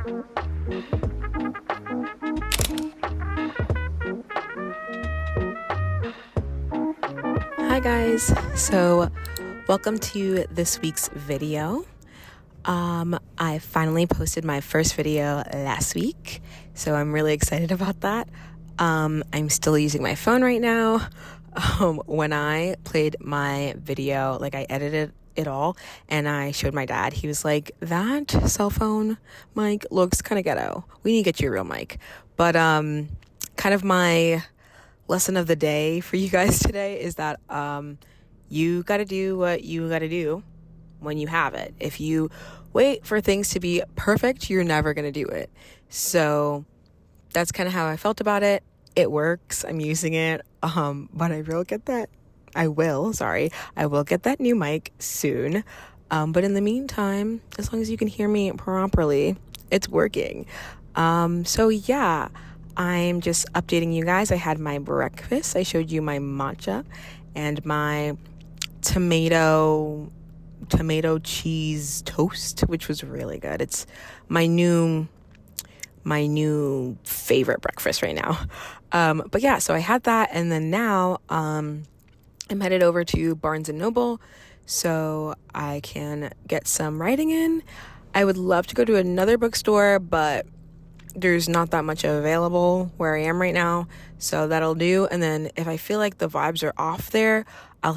Hi guys, so welcome to this week's video. I finally posted my first video last week, so I'm really excited about that. I'm still using my phone right now. When I played my video, like I edited it all and I showed my dad, he was like, that cell phone mic looks kind of ghetto. We need to get you a real mic. But kind of my lesson of the day for you guys today is that you got to do what you got to do when you have it. If you wait for things to be perfect, you're never going to do it. So that's kind of how I felt about it. It works. I'm using it. But I will get that new mic soon. But in the meantime, as long as you can hear me properly, it's working. So yeah, I'm just updating you guys. I had my breakfast. I showed you my matcha and my tomato cheese toast, which was really good. It's my new favorite breakfast right now. But yeah, so I had that, and then now I'm headed over to Barnes and Noble so I can get some writing in. I would love to go to another bookstore, but there's not that much available where I am right now, so that'll do. And then if I feel like the vibes are off there, I'll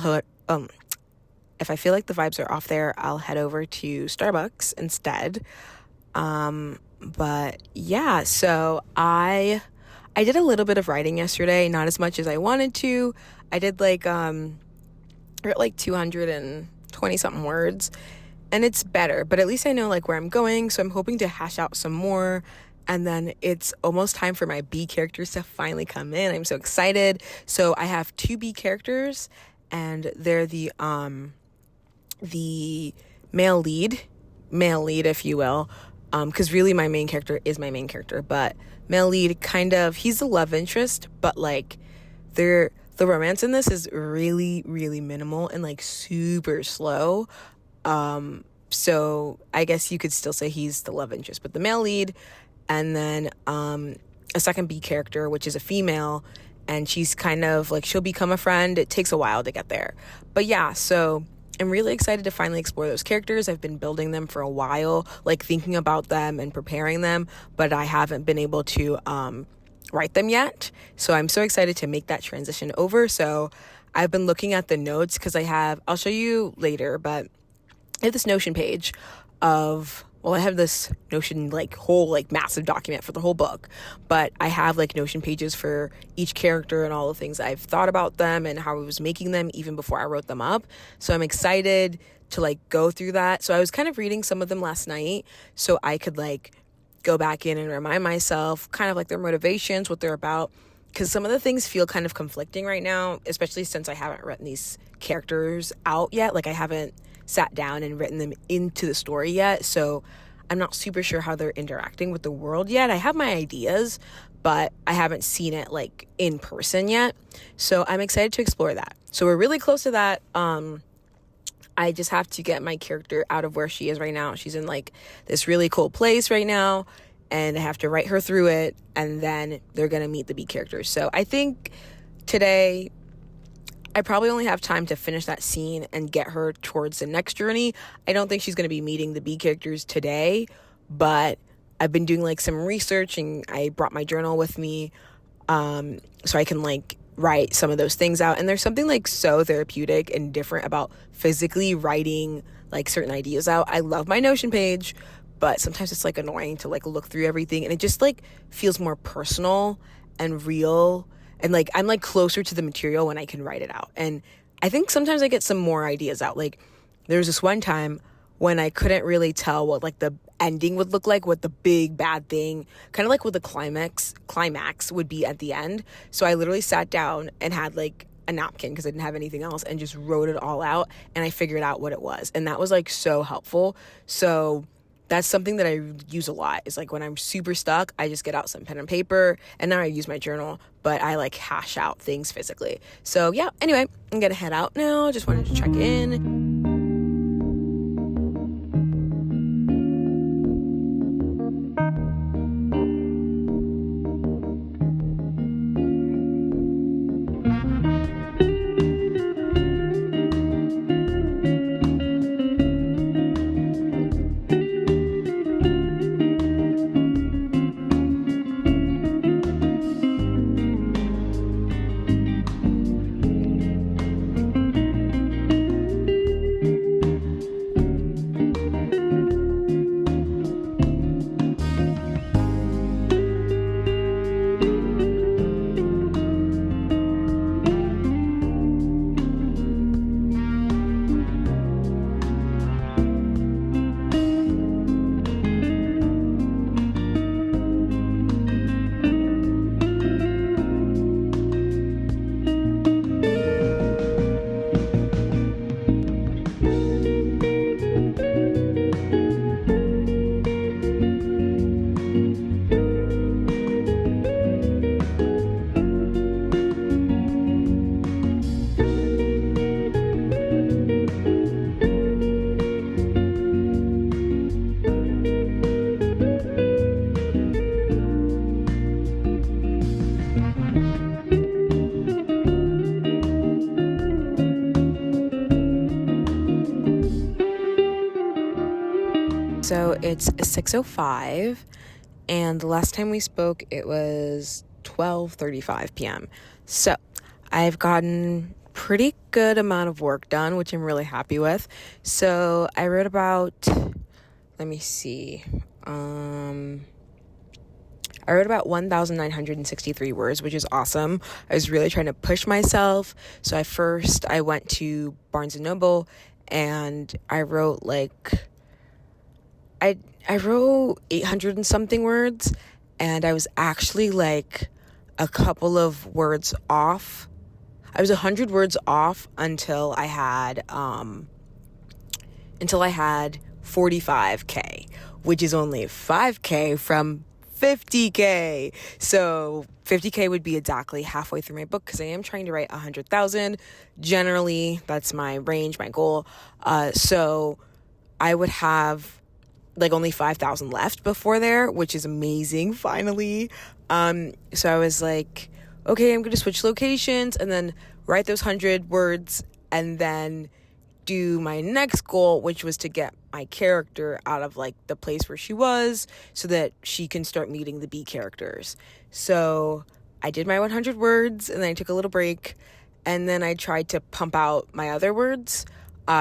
head over to Starbucks instead. But yeah, so I did a little bit of writing yesterday, not as much as I wanted to. I did like 220 something words, and it's better, but at least I know like where I'm going, so I'm hoping to hash out some more. And then it's almost time for my B characters to finally come in. I'm so excited. So I have 2 B characters, and they're the male lead, if you will. Because really my main character is my main character, but male lead, kind of, he's the love interest, but like the romance in this is really, really minimal and like super slow. So I guess you could still say he's the love interest, but the male lead. And then a second B character, which is a female, and she's kind of like, she'll become a friend. It takes a while to get there. But yeah, so I'm really excited to finally explore those characters. I've been building them for a while, like thinking about them and preparing them, but I haven't been able to write them yet. So I'm so excited to make that transition over. So I've been looking at the notes because I'll show you later, but I have this Notion page I have this Notion whole massive document for the whole book, but I have Notion pages for each character and all the things I've thought about them and how I was making them even before I wrote them up. So I'm excited to go through that. So I was kind of reading some of them last night so I could go back in and remind myself kind of their motivations, what they're about, because some of the things feel kind of conflicting right now, especially since I haven't written these characters out yet. I haven't sat down and written them into the story yet, so I'm not super sure how they're interacting with the world yet. I have my ideas, but I haven't seen it in person yet, so I'm excited to explore that. So we're really close to that. I just have to get my character out of where she is right now. She's in this really cool place right now, and I have to write her through it, and then they're gonna meet the B characters. So I think today I probably only have time to finish that scene and get her towards the next journey. I don't think she's going to be meeting the B characters today, but I've been doing some research, and I brought my journal with me so I can write some of those things out. And there's something so therapeutic and different about physically writing certain ideas out. I love my Notion page, but sometimes it's annoying to look through everything, and it just feels more personal and real. And I'm closer to the material when I can write it out. And I think sometimes I get some more ideas out. There was this one time when I couldn't really tell what the ending would look like, what the big bad thing, kind of what the climax would be at the end. So I literally sat down and had a napkin because I didn't have anything else, and just wrote it all out, and I figured out what it was. And that was so helpful. So that's something that I use a lot, is when I'm super stuck, I just get out some pen and paper, and now I use my journal, but I hash out things physically. So yeah, anyway, I'm gonna head out now. Just wanted to check in. it's 6:05, and the last time we spoke, it was 12:35 p.m. So I've gotten pretty good amount of work done, which I'm really happy with. So I wrote about, let me see, I wrote about 1,963 words, which is awesome. I was really trying to push myself. So I went to Barnes & Noble, and I wrote I wrote 800 and something words, and I was actually like a couple of words off. I was 100 words off until I had 45K, which is only 5K from 50K. So 50K would be exactly halfway through my book, because I am trying to write 100,000. Generally, that's my range, my goal. So I would have like only 5,000 left before there, which is amazing, finally. So I was like, okay, I'm going to switch locations and then write those 100 words and then do my next goal, which was to get my character out of like the place where she was so that she can start meeting the B characters. So I did my 100 words, and then I took a little break, and then I tried to pump out my other words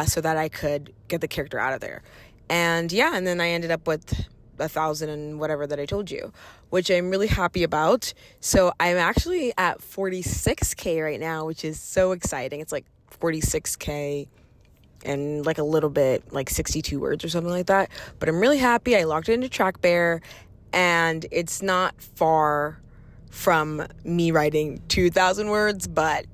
so that I could get the character out of there. And then I ended up with 1,000 and whatever that I told you, which I'm really happy about. So I'm actually at 46K right now, which is so exciting. It's like 46K and like a little bit, like 62 words or something like that. But I'm really happy. I logged into TrackBear, and it's not far from me writing 2,000 words, but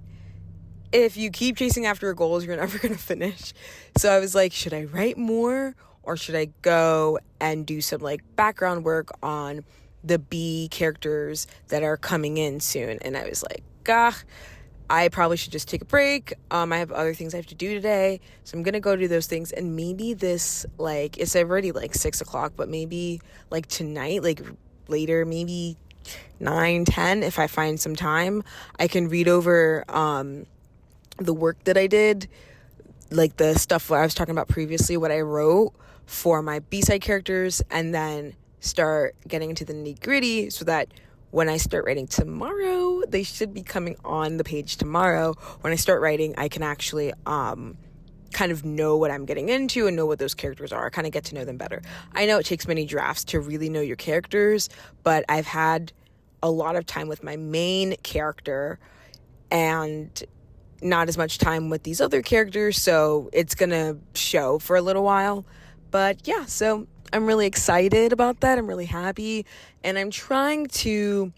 if you keep chasing after your goals, you're never going to finish. So I was like, should I write more, or should I go and do some like background work on the B characters that are coming in soon? And I was like, I probably should just take a break. I have other things I have to do today, so I'm gonna go do those things. And maybe this, like, it's already like 6:00, but maybe like tonight, like later, maybe 9-10, if I find some time, I can read over the work that I did, like the stuff what I was talking about previously, what I wrote for my B-side characters, and then start getting into the nitty-gritty so that when I start writing tomorrow, they should be coming on the page tomorrow. When I start writing, I can actually kind of know what I'm getting into and know what those characters are. I kind of get to know them better. I know it takes many drafts to really know your characters, but I've had a lot of time with my main character and not as much time with these other characters, so it's gonna show for a little while. But yeah, so I'm really excited about that. I'm really happy, and I'm trying to,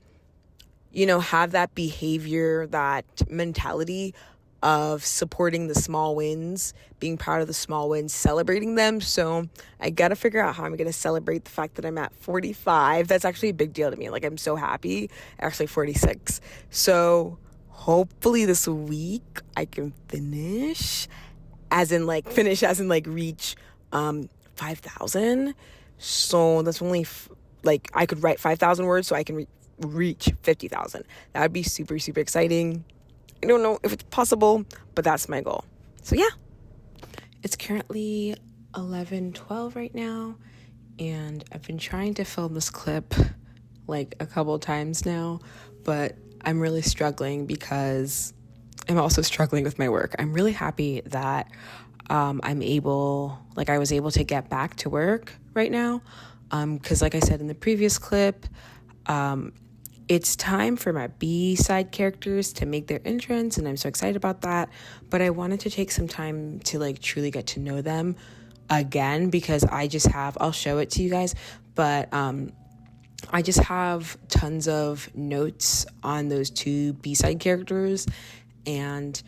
have that behavior, that mentality of supporting the small wins, being proud of the small wins, celebrating them. So I gotta figure out how I'm gonna celebrate the fact that I'm at 45. That's actually a big deal to me. Like, I'm so happy. Actually 46. So hopefully this week I can finish as in reach 5,000. So that's only I could write 5,000 words, so I can reach 50,000. That would be super, super exciting. I don't know if it's possible, but that's my goal. So yeah, it's currently 11:12 right now, and I've been trying to film this clip like a couple times now, but I'm really struggling because I'm also struggling with my work. I'm really happy that I was able to get back to work right now, because like I said in the previous clip, it's time for my B-side characters to make their entrance, and I'm so excited about that. But I wanted to take some time to truly get to know them again, because I'll show it to you guys, but I just have tons of notes on those two B-side characters, and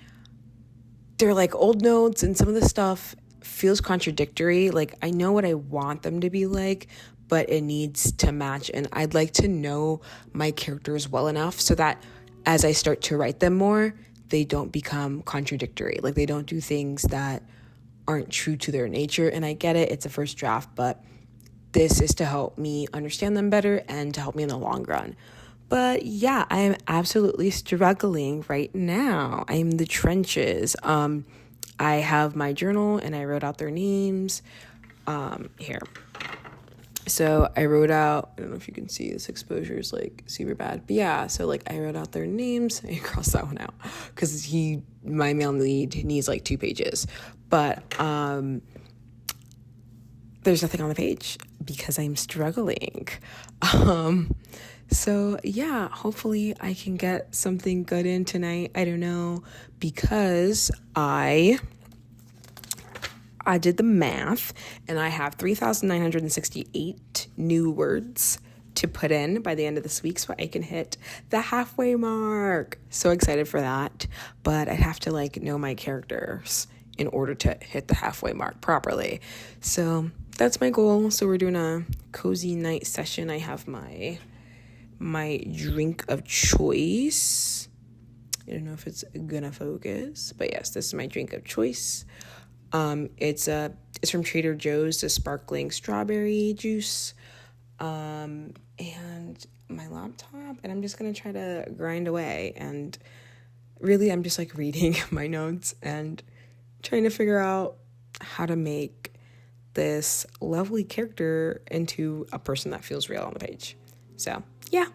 they're like old notes, and some of the stuff feels contradictory. Like, I know what I want them to be like, but it needs to match, and I'd like to know my characters well enough so that as I start to write them more, they don't become contradictory. Like, they don't do things that aren't true to their nature. And I get it, it's a first draft, but this is to help me understand them better and to help me in the long run. But yeah, I am absolutely struggling right now. I'm in the trenches. I have my journal and I wrote out their names. Here. So I wrote out, I don't know if you can see, this exposure is like super bad, but yeah, so like I wrote out their names. I crossed that one out because my male lead needs like 2 pages, but there's nothing on the page because I'm struggling. So yeah, hopefully I can get something good in tonight. I don't know, because I did the math and I have 3,968 new words to put in by the end of this week so I can hit the halfway mark. So excited for that. But I have to like know my characters in order to hit the halfway mark properly. So that's my goal. So we're doing a cozy night session. I have my drink of choice. I don't know if it's gonna focus, but yes, this is my drink of choice. It's from Trader Joe's, the sparkling strawberry juice, and my laptop, and I'm just gonna try to grind away. And really, I'm just like reading my notes and trying to figure out how to make this lovely character into a person that feels real on the page. So yeah.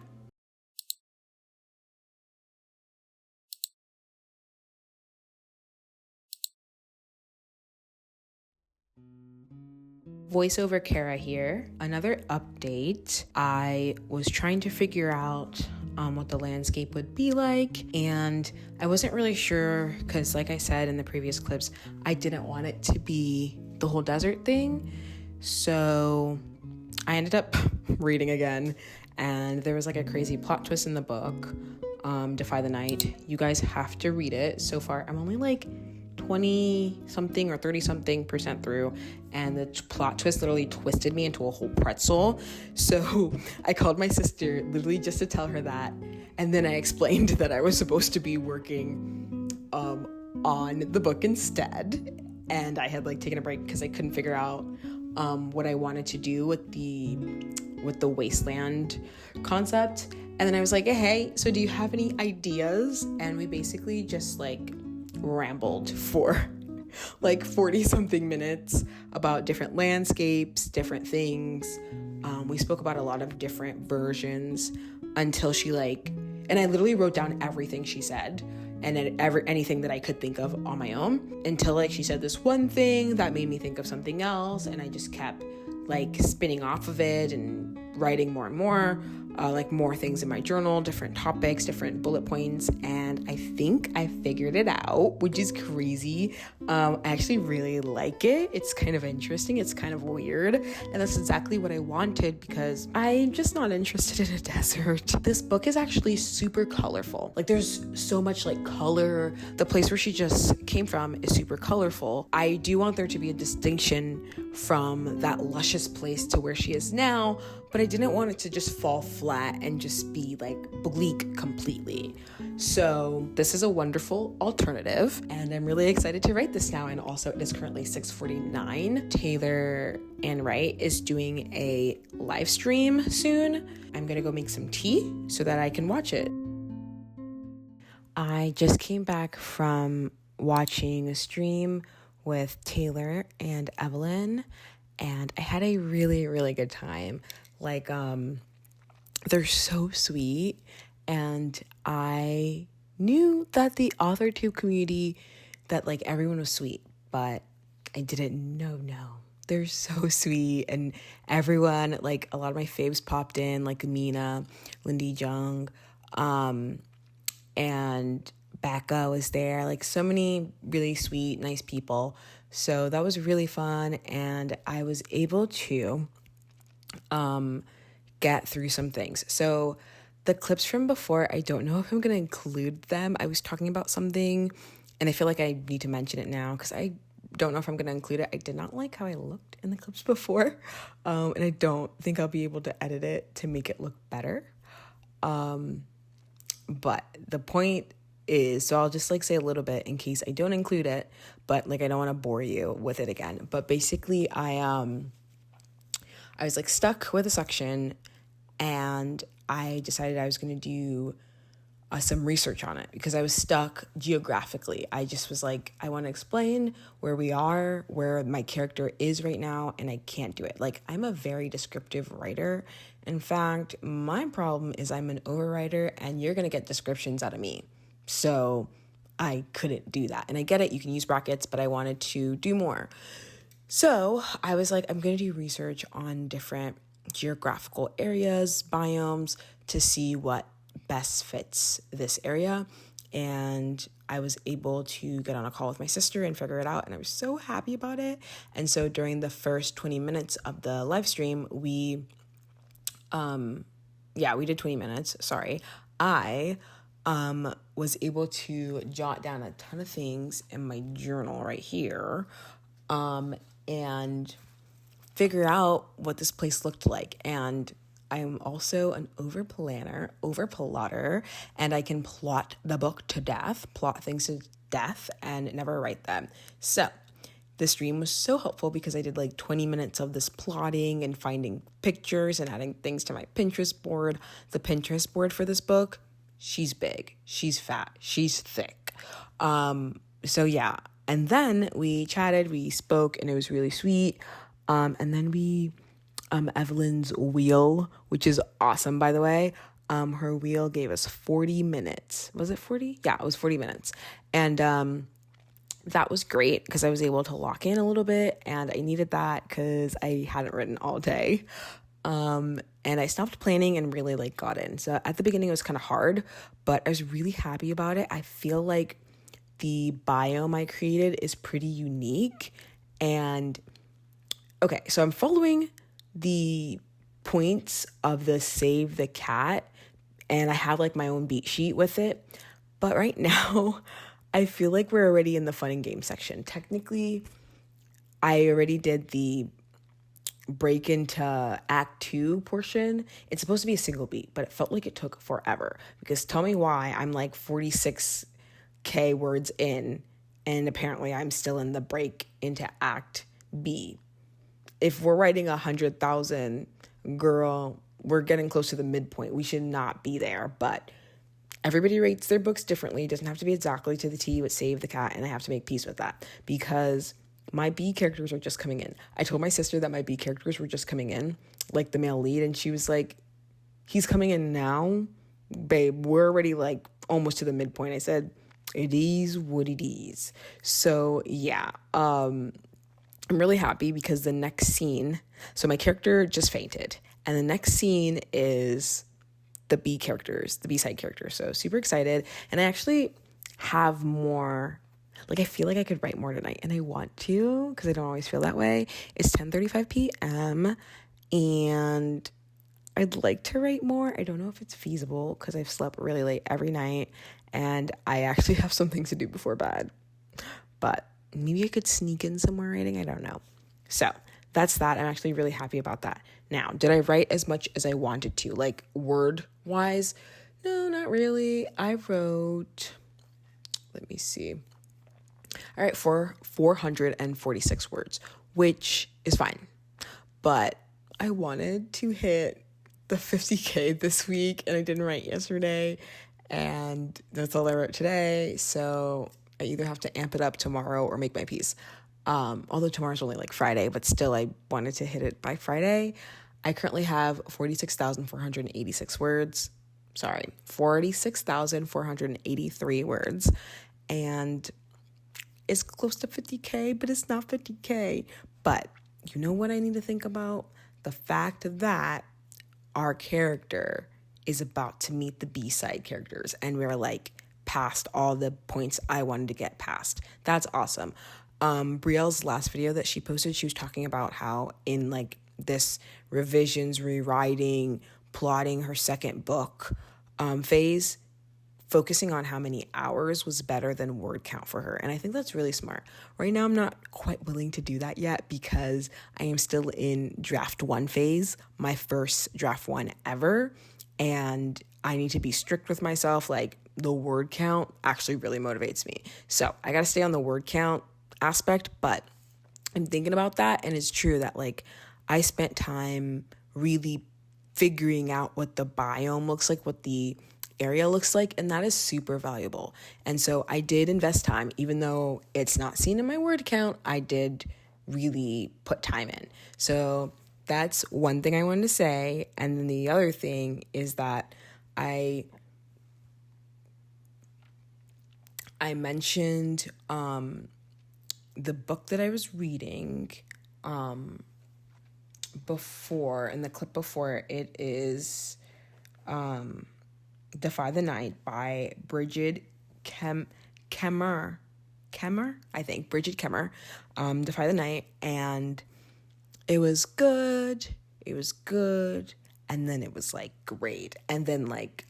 Voiceover Kara here. Another update. I was trying to figure out what the landscape would be like, and I wasn't really sure because, like I said in the previous clips, I didn't want it to be the whole desert thing. So I ended up reading again, and there was like a crazy plot twist in the book, Defy the Night. You guys have to read it. So far, I'm only like 20 something or 30 something percent through, and the plot twist literally twisted me into a whole pretzel. So I called my sister literally just to tell her that, and then I explained that I was supposed to be working on the book instead, and I had like taken a break because I couldn't figure out what I wanted to do with the wasteland concept. And then I was like, hey, so do you have any ideas? And we basically just like rambled for like 40 something minutes about different landscapes, different things. We spoke about a lot of different versions until she and I literally wrote down everything she said and anything that I could think of on my own until like she said this one thing that made me think of something else, and I just kept like spinning off of it and writing more and more, like more things in my journal, different topics, different bullet points, and I think I figured it out, which is crazy. I actually really like it. It's kind of interesting. It's kind of weird, and that's exactly what I wanted because I'm just not interested in a desert. This book is actually super colorful. Like there's so much like color. The place where she just came from is super colorful. I do want there to be a distinction from that luscious place to where she is now, but I didn't want it to just fall flat and just be like bleak completely. So this is a wonderful alternative, and I'm really excited to write this now. And also it is currently 6:49. Taylor and Wright is doing a live stream soon. I'm gonna go make some tea so that I can watch it. I just came back from watching a stream with Taylor and Evelyn, and I had a really, really good time. Like, they're so sweet, and I knew that the AuthorTube community, that like everyone was sweet, but I didn't know. They're so sweet, and everyone, like a lot of my faves popped in, like Mina, Lindy Jung, and Becca was there, like so many really sweet, nice people. So that was really fun, and I was able to get through some things. So the clips from before, I don't know if I'm going to include them. I was talking about something, and I feel like I need to mention it now because I don't know if I'm going to include it. I did not like how I looked in the clips before, and I don't think I'll be able to edit it to make it look better. But the point is, so I'll just like say a little bit in case I don't include it, but like I don't want to bore you with it again. But basically I was like stuck with a section, and I decided I was going to do some research on it because I was stuck geographically. I just was like, I want to explain where we are, where my character is right now, and I can't do it. Like, I'm a very descriptive writer. In fact, my problem is I'm an overwriter, and you're going to get descriptions out of me. So I couldn't do that. And I get it, you can use brackets, but I wanted to do more. So I was like, I'm going to do research on different geographical areas, biomes, to see what best fits this area. And I was able to get on a call with my sister and figure it out, and I was so happy about it. And so during the first 20 minutes of the live stream, we did 20 minutes. Sorry. I was able to jot down a ton of things in my journal right here, and figure out what this place looked like. And I'm also an overplotter, and I can plot the book to death, plot things to death, and never write them. So this stream was so helpful because I did like 20 minutes of this plotting and finding pictures and adding things to my Pinterest board. The Pinterest board for this book, she's big, she's fat, she's thick. So yeah. And then we chatted, we spoke, and it was really sweet. And then we, Evelyn's wheel, which is awesome, by the way. Her wheel gave us 40 minutes. Was it 40? Yeah, it was 40 minutes. And that was great because I was able to lock in a little bit, and I needed that because I hadn't written all day. And I stopped planning and really like got in. So at the beginning it was kind of hard, but I was really happy about it. I feel like the biome I created is pretty unique. And okay, so I'm following the points of the Save the Cat, and I have like my own beat sheet with it. But right now, I feel like we're already in the fun and game section. Technically, I already did the break into Act 2 portion. It's supposed to be a single beat, but it felt like it took forever. Because tell me why I'm like 46K words in, and apparently I'm still in the break into Act B. If we're writing 100,000, girl, we're getting close to the midpoint. We should not be there, but everybody rates their books differently. It doesn't have to be exactly to the T with Save the Cat, and I have to make peace with that because my B characters are just coming in. I told my sister that my B characters were just coming in, like the male lead, and she was like, he's coming in now? Babe, we're already like almost to the midpoint. I said, it is what it is. So yeah, I'm really happy because the next scene, so my character just fainted, and the next scene is the B characters, the B-side characters. So super excited. And I actually have more, like I feel like I could write more tonight, and I want to because I don't always feel that way. It's 10:35 p.m. and I'd like to write more. I don't know if it's feasible because I've slept really late every night, and I actually have some things to do before bed. But maybe I could sneak in some more writing. I don't know. So that's that. I'm actually really happy about that. Now, did I write as much as I wanted to, like word-wise? No, not really. I wrote, let me see. All right, 446 words, which is fine. But I wanted to hit the 50K this week, and I didn't write yesterday, and that's all I wrote today. So I either have to amp it up tomorrow or make my peace. Although tomorrow's only like Friday, but still I wanted to hit it by Friday. I currently have 46,486 words. Sorry, 46,483 words. And it's close to 50K, but it's not 50K. But you know what I need to think about? The fact that our character is about to meet the B-side characters, and we're like past all the points I wanted to get past. That's awesome. Brielle's last video that she posted, she was talking about how in like this revisions, rewriting, plotting her second book phase, focusing on how many hours was better than word count for her. And I think that's really smart. Right now, I'm not quite willing to do that yet because I am still in draft 1 phase, my first draft 1 ever. And I need to be strict with myself. Like the word count actually really motivates me. So I got to stay on the word count aspect, but I'm thinking about that. And it's true that like I spent time really figuring out what the biome looks like, what the area looks like, and that is super valuable. And so I did invest time, even though it's not seen in my word count. I did really put time in. So that's one thing I wanted to say. And then the other thing is that I mentioned the book that I was reading before, in the clip before. It is Defy the Night by Bridget Kemmer, I think. Bridget Kemmer. Defy the Night. And it was good. And then it was like great. And then like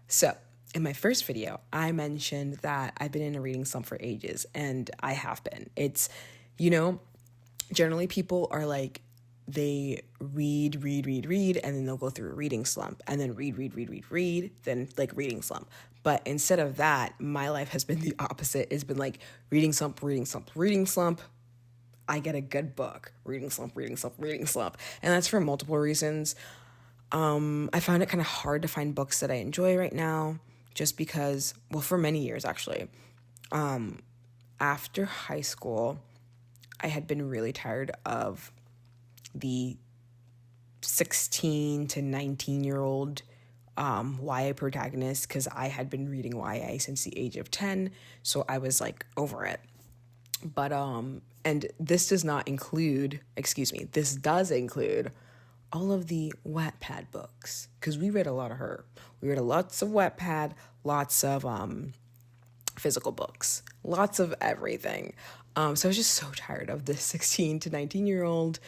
So in my first video, I mentioned that I've been in a reading slump for ages, and I have been. It's, generally people are like, they read, and then they'll go through a reading slump, and then read, then like reading slump. But instead of that, my life has been the opposite. It's been like reading slump. I get a good book, reading slump. And that's for multiple reasons. I found it kind of hard to find books that I enjoy right now, just because, well, for many years actually. After high school, I had been really tired of the 16 to 19-year-old YA protagonist, because I had been reading YA since the age of 10, so I was like over it. But and this does include all of the Wattpad books, because we read a lot of her. We read lots of Wattpad, lots of physical books, lots of everything. So I was just so tired of this 16 to 19-year-old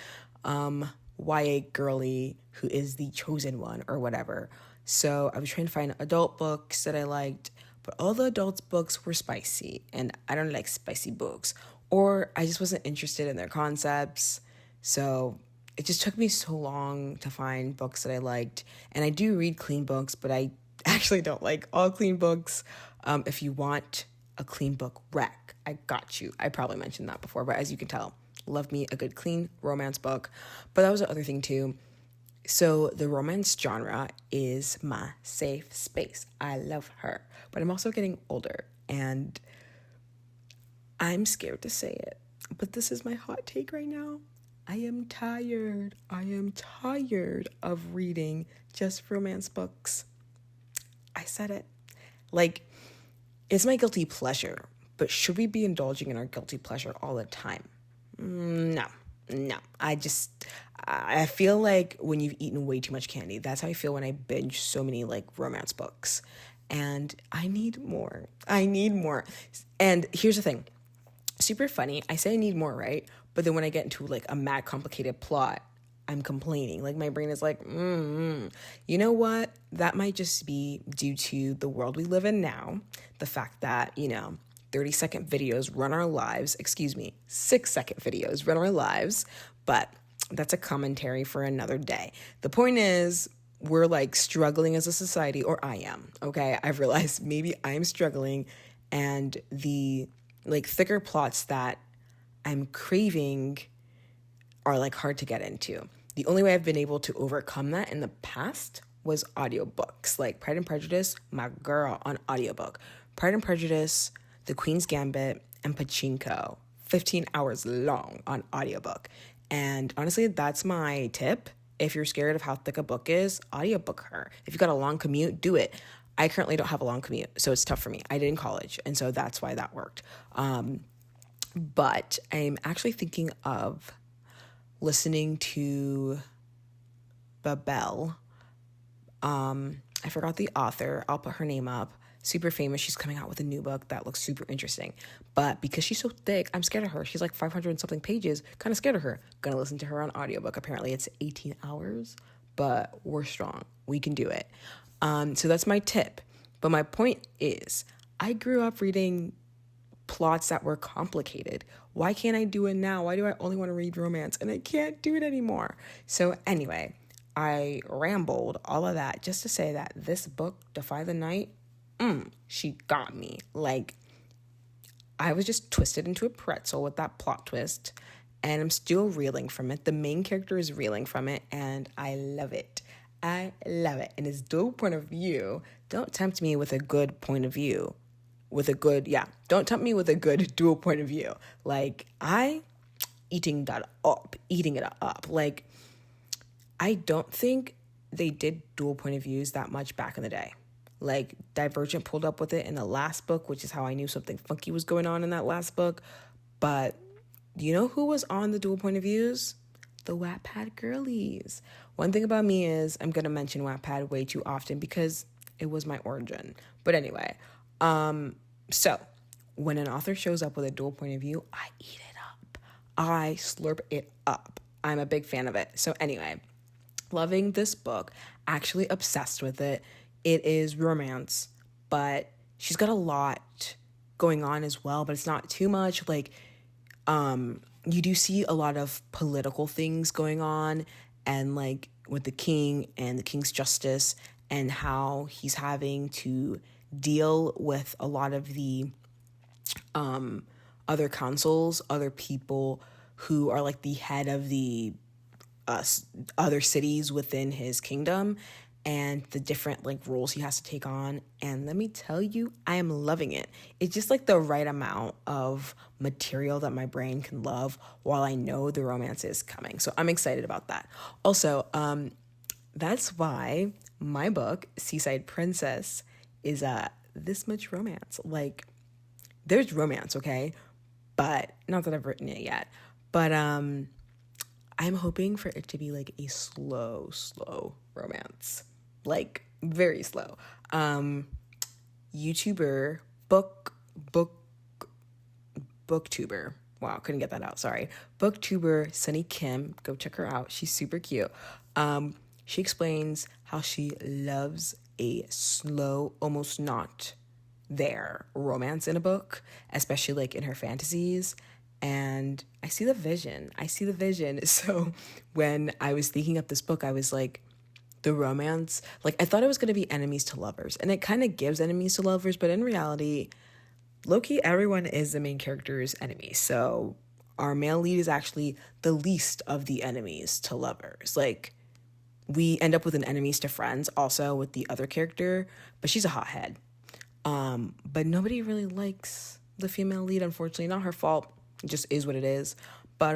YA girly who is the chosen one or whatever. So I was trying to find adult books that I liked, but all the adults books were spicy, and I don't like spicy books, or I just wasn't interested in their concepts. So it just took me so long to find books that I liked. And I do read clean books, but I actually don't like all clean books. If you want a clean book rec, I got you. I probably mentioned that before, but as you can tell, love me a good clean romance book. But that was the other thing too. So the romance genre is my safe space. I love her, but I'm also getting older, and I'm scared to say it, but this is my hot take right now. I am tired of reading just romance books. I said it. Like, it's my guilty pleasure, but should we be indulging in our guilty pleasure all the time? No. I feel like when you've eaten way too much candy, that's how I feel when I binge so many like romance books. And I need more. And here's the thing. Super funny. I say I need more, right? But then when I get into like a mad complicated plot, I'm complaining. Like my brain is like, You know what? That might just be due to the world we live in now. The fact that, 30-second videos run our lives. 6-second videos run our lives. But that's a commentary for another day. The point is, we're like struggling as a society, or I am, okay? I've realized maybe I'm struggling, and the like thicker plots that I'm craving are like hard to get into. The only way I've been able to overcome that in the past was audiobooks, like Pride and Prejudice, my girl on audiobook. Pride and Prejudice, The Queen's Gambit, and Pachinko, 15 hours long on audiobook. And honestly, that's my tip. If you're scared of how thick a book is, audiobook her. If you've got a long commute, do it. I currently don't have a long commute, so it's tough for me. I did in college, and so that's why that worked. But I'm actually thinking of listening to Babel. I forgot the author. I'll put her name up. Super famous. She's coming out with a new book that looks super interesting. But because she's so thick, I'm scared of her. She's like 500 and something pages. Kind of scared of her. Gonna listen to her on audiobook. Apparently it's 18 hours, but we're strong. We can do it. So that's my tip. But my point is, I grew up reading plots that were complicated. Why can't I do it now? Why do I only want to read romance and I can't do it anymore? So anyway, I rambled all of that just to say that this book, Defy the Night, she got me. Like, I was just twisted into a pretzel with that plot twist, and I'm still reeling from it. The main character is reeling from it, and I love it. I love it. And his dual point of view, don't tempt me with a good point of view. Don't tempt me with a good dual point of view. Like, eating it up. Like, I don't think they did dual point of views that much back in the day. Like, Divergent pulled up with it in the last book, which is how I knew something funky was going on in that last book. But do you know who was on the dual point of views? The Wattpad girlies. One thing about me is I'm going to mention Wattpad way too often because it was my origin. But anyway, so when an author shows up with a dual point of view, I eat it up. I slurp it up. I'm a big fan of it. So anyway, loving this book, actually obsessed with it. It is romance, but she's got a lot going on as well, but it's not too much. Like, you do see a lot of political things going on, and like with the king and the king's justice and how he's having to deal with a lot of the other councils, other people who are like the head of the other cities within his kingdom, and the different like roles he has to take on. And let me tell you, I am loving it. It's just like the right amount of material that my brain can love while I know the romance is coming. So I'm excited about that. Also, that's why my book, Seaside Princess, is this much romance. Like, there's romance, okay? But not that I've written it yet. But I'm hoping for it to be like a slow romance. Like, very slow. YouTuber, booktuber. Wow, couldn't get that out, sorry. Booktuber Sunny Kim, go check her out. She's super cute. She explains how she loves a slow, almost not there romance in a book, especially like in her fantasies. And I see the vision. So when I was thinking up this book, I was like, the romance, like I thought it was going to be enemies to lovers, and it kind of gives enemies to lovers, but in reality, low-key, everyone is the main character's enemy. So our male lead is actually the least of the enemies to lovers. Like, we end up with an enemies to friends also with the other character, but she's a hothead. But nobody really likes the female lead, unfortunately. Not her fault. It just is what it is. But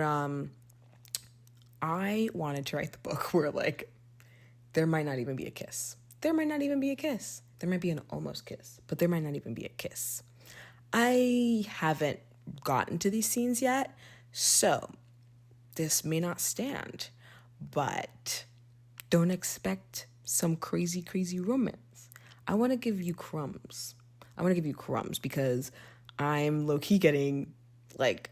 I wanted to write the book where like there might not even be a kiss. There might be an almost kiss, but there might not even be a kiss. I haven't gotten to these scenes yet, so this may not stand, but don't expect some crazy romance. I want to give you crumbs. Because I'm low-key getting like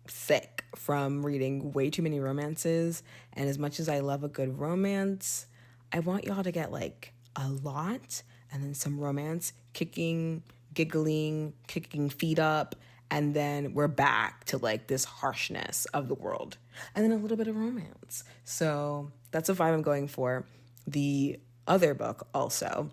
sick from reading way too many romances, and as much as I love a good romance, I want y'all to get like a lot, and then some romance, kicking, giggling, kicking feet up, and then we're back to like this harshness of the world, and then a little bit of romance. So that's the vibe I'm going for. The other book also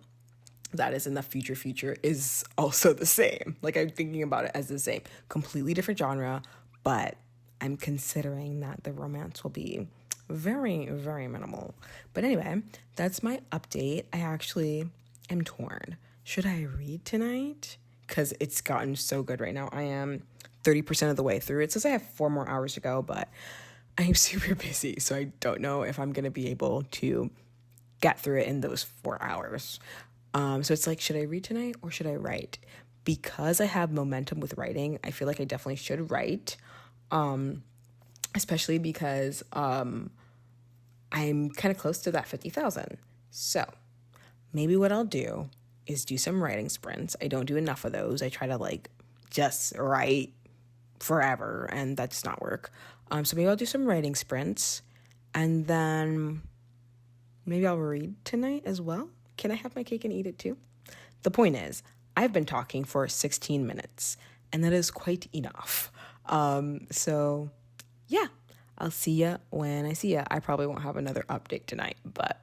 that is in the future is also the same. Like, I'm thinking about it as the same, completely different genre, but I'm considering that the romance will be very minimal. But anyway, that's my update. I actually am torn. Should I read tonight? Because it's gotten so good right now. I am 30% of the way through. It says I have 4 more hours to go, but I am super busy, so I don't know if I'm going to be able to get through it in those 4 hours. So it's like, should I read tonight or should I write? Because I have momentum with writing, I feel like I definitely should write. Especially because I'm kind of close to that 50,000. So maybe what I'll do is do some writing sprints. I don't do enough of those. I try to like just write forever, and that does not work. So maybe I'll do some writing sprints, and then maybe I'll read tonight as well. Can I have my cake and eat it too? The point is, I've been talking for 16 minutes, and that is quite enough. So yeah, I'll see ya when I see ya. I probably won't have another update tonight, but